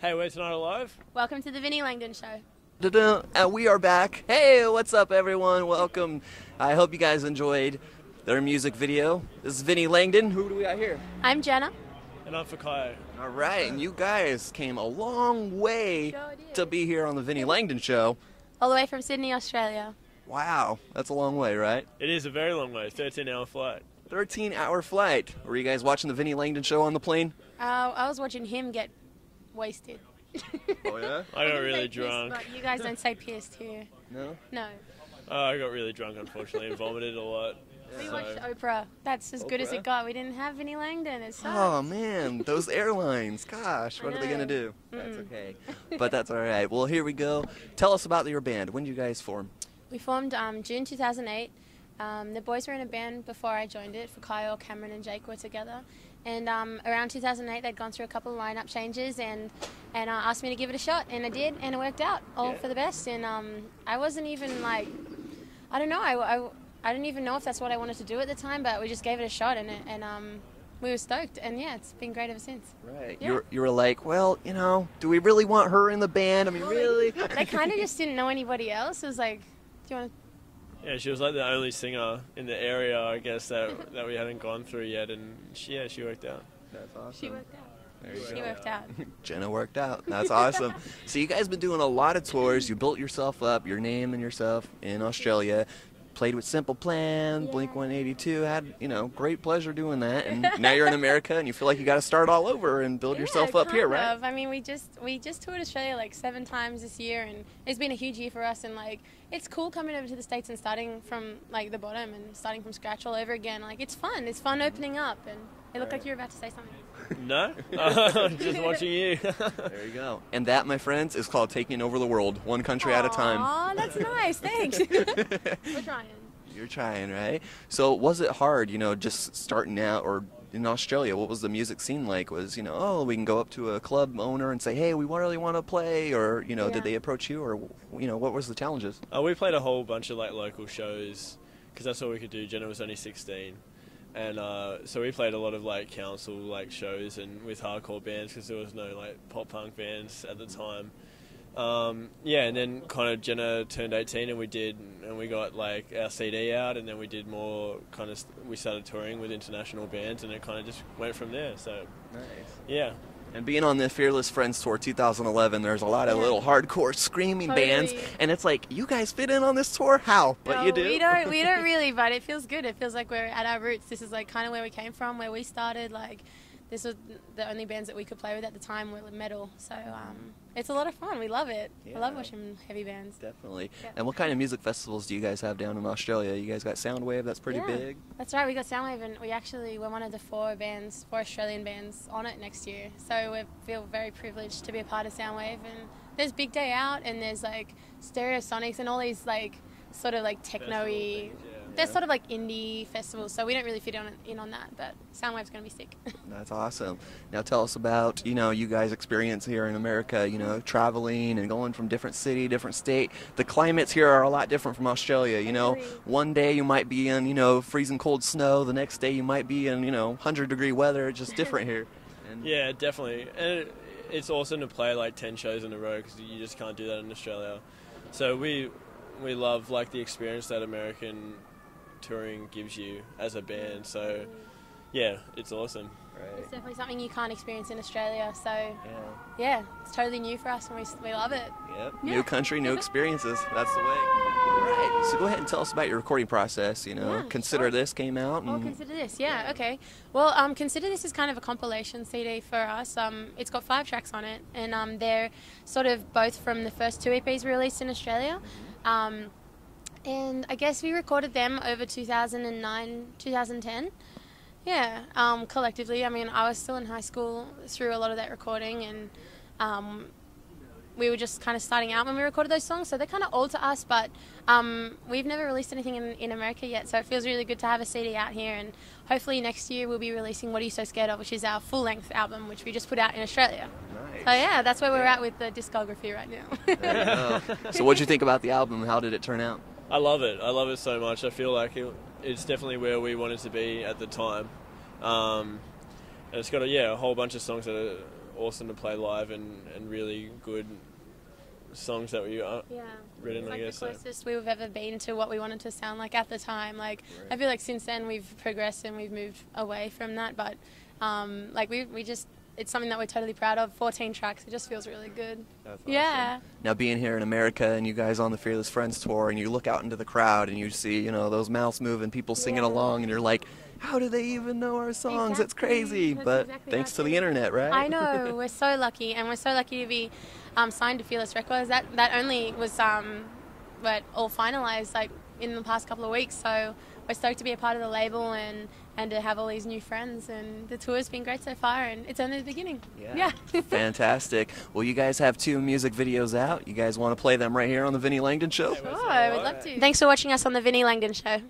Hey, we're Tonight Alive. Welcome to the Vinnie Langdon Show. And we are back. Hey, what's up, everyone? Welcome. I hope you guys enjoyed their music video. This is Vinnie Langdon. Who do we got here? I'm Jenna. And I'm Fakayo. All right, and you guys came a long way Sure did. to be here on the Vinnie Langdon Show. All the way from Sydney, Australia. Wow, that's a long way, right? It is a very long way, 13-hour flight. 13-hour flight. Were you guys watching the Vinnie Langdon Show on the plane? I was watching him get wasted. Oh, yeah? I got didn't really say pissed, drunk. but you guys don't say pissed here. No? No. I got really drunk, unfortunately, and vomited a lot. We So- watched Oprah. That's as good as Oprah? it got. We didn't have Vinnie Langdon. It sucks. Oh, man, those airlines. Gosh, what I are they going to know. do? That's okay. But that's all right. Well, here we go. Tell us about your band. When did you guys form? We formed June 2008. The boys were in a band before I joined it. Kyle, Cameron, and Jake were together. And around 2008, they'd gone through a couple of lineup changes and asked me to give it a shot, and I did, and it worked out all for the best. And I wasn't even like, I don't know, I didn't even know if that's what I wanted to do at the time, but we just gave it a shot, and we were stoked, and yeah, it's been great ever since. Right. Yeah. You were like, well, you know, do we really want her in the band? I mean, really? They kind of just didn't know anybody else. It was like, do you want to? Yeah, she was like the only singer in the area, I guess, that we hadn't gone through yet, and she worked out. That's awesome. She worked out. There you She go. worked out. Jenna worked out. That's awesome. So you guys been doing a lot of tours. You built yourself up, your name and yourself in Australia. Played with Simple Plan, Yeah. Blink 182. Had, great pleasure doing that. And now you're in America and you feel like you got to start all over and build yourself up here, kind right? of. I mean, we just toured Australia like 7 times this year, and it's been a huge year for us. And like, it's cool coming over to the States and starting from like the bottom and starting from scratch all over again. Like, it's fun. It's fun opening up. And it looked like you were about to say something. No? Just watching you. There you go. And that, my friends, is called taking over the world, one country at a time. Aw, that's nice. Thanks. We're trying. You're trying, right? So was it hard, just starting out, or in Australia, what was the music scene like? Was, we can go up to a club owner and say, hey, we really want to play, or, Yeah. did they approach you, or, what was the challenges? We played a whole bunch of like local shows, because that's all we could do. Jenna was only 16. And so we played a lot of like council like shows and with hardcore bands, because there was no like pop punk bands at the time. And then kind of Jenna turned 18 and we got like our CD out, and then we did more we started touring with international bands, and it kind of just went from there. So Nice. yeah. And being on the Fearless Friends Tour 2011, there's a lot of little hardcore screaming bands, Totally. and it's like, you guys fit in on this tour? How? But No, you do. We don't really, but it feels good. It feels like we're at our roots. This is like kind of where we came from, where we started. Like, this was the only bands that we could play with at the time were metal. So it's a lot of fun. We love it. I love Yeah. watching heavy bands. Definitely. Yeah. And what kind of music festivals do you guys have down in Australia? You guys got Soundwave, that's pretty Yeah. big. That's right. We got Soundwave, and we're one of the 4 Australian bands on it next year. So we feel very privileged to be a part of Soundwave. And there's Big Day Out, and there's like Stereosonics, and all these like sort of like techno-y. Things, yeah. They're sort of like indie festivals, so we don't really fit in on that. But Soundwave's gonna be sick. That's awesome. Now tell us about, you guys' experience here in America, traveling and going from different city, different state. The climates here are a lot different from Australia, Totally. One day you might be in, freezing cold snow. The next day you might be in, 100-degree weather. It's just different here. And Yeah, definitely. And it's awesome to play like 10 shows in a row, because you just can't do that in Australia. So we love like the experience that American touring gives you as a band. So yeah, it's awesome. It's Right. definitely something you can't experience in Australia. So Yeah. yeah, it's totally new for us, and we love it. Yep. Yeah. New country, new experiences. That's the way. All right. So go ahead and tell us about your recording process. Consider sure. This came out. Oh, And Consider This, yeah, okay. Well, Consider This is kind of a compilation CD for us. It's got 5 tracks on it, and they're sort of both from the first 2 EPs we released in Australia. And I guess we recorded them over 2009, 2010. Yeah, collectively. I mean, I was still in high school through a lot of that recording, and we were just kind of starting out when we recorded those songs, so they're kind of old to us, but we've never released anything in America yet, so it feels really good to have a CD out here, and hopefully next year we'll be releasing What Are You So Scared Of, which is our full-length album, which we just put out in Australia. Nice. So yeah, that's where we're at with the discography right now. There you go. So what'd you think about the album? How did it turn out? I love it. I love it so much. I feel like it's definitely where we wanted to be at the time. And it's got a whole bunch of songs that are awesome to play live and really good songs that we written, It's I like guess. the closest we've ever been to what we wanted to sound like at the time. Like, I feel like since then we've progressed and we've moved away from that, but like we just, it's something that we're totally proud of. 14 tracks, it just feels really good. That's awesome. Yeah. Now being here in America and you guys on the Fearless Friends tour and you look out into the crowd and you see, you know, those mouths moving, people singing along, and you're like, how do they even know our songs? It's crazy. That's But exactly thanks right. to the internet, right? I know, we're so lucky, and we're so lucky to be signed to Fearless Records. That only was all finalized like in the past couple of weeks, so we're stoked to be a part of the label and to have all these new friends, and the tour's been great so far, and it's only the beginning. Yeah. Fantastic. Well, you guys have 2 music videos out. You guys want to play them right here on the Vinnie Langdon Show? Sure, I would love to. Thanks for watching us on the Vinnie Langdon Show.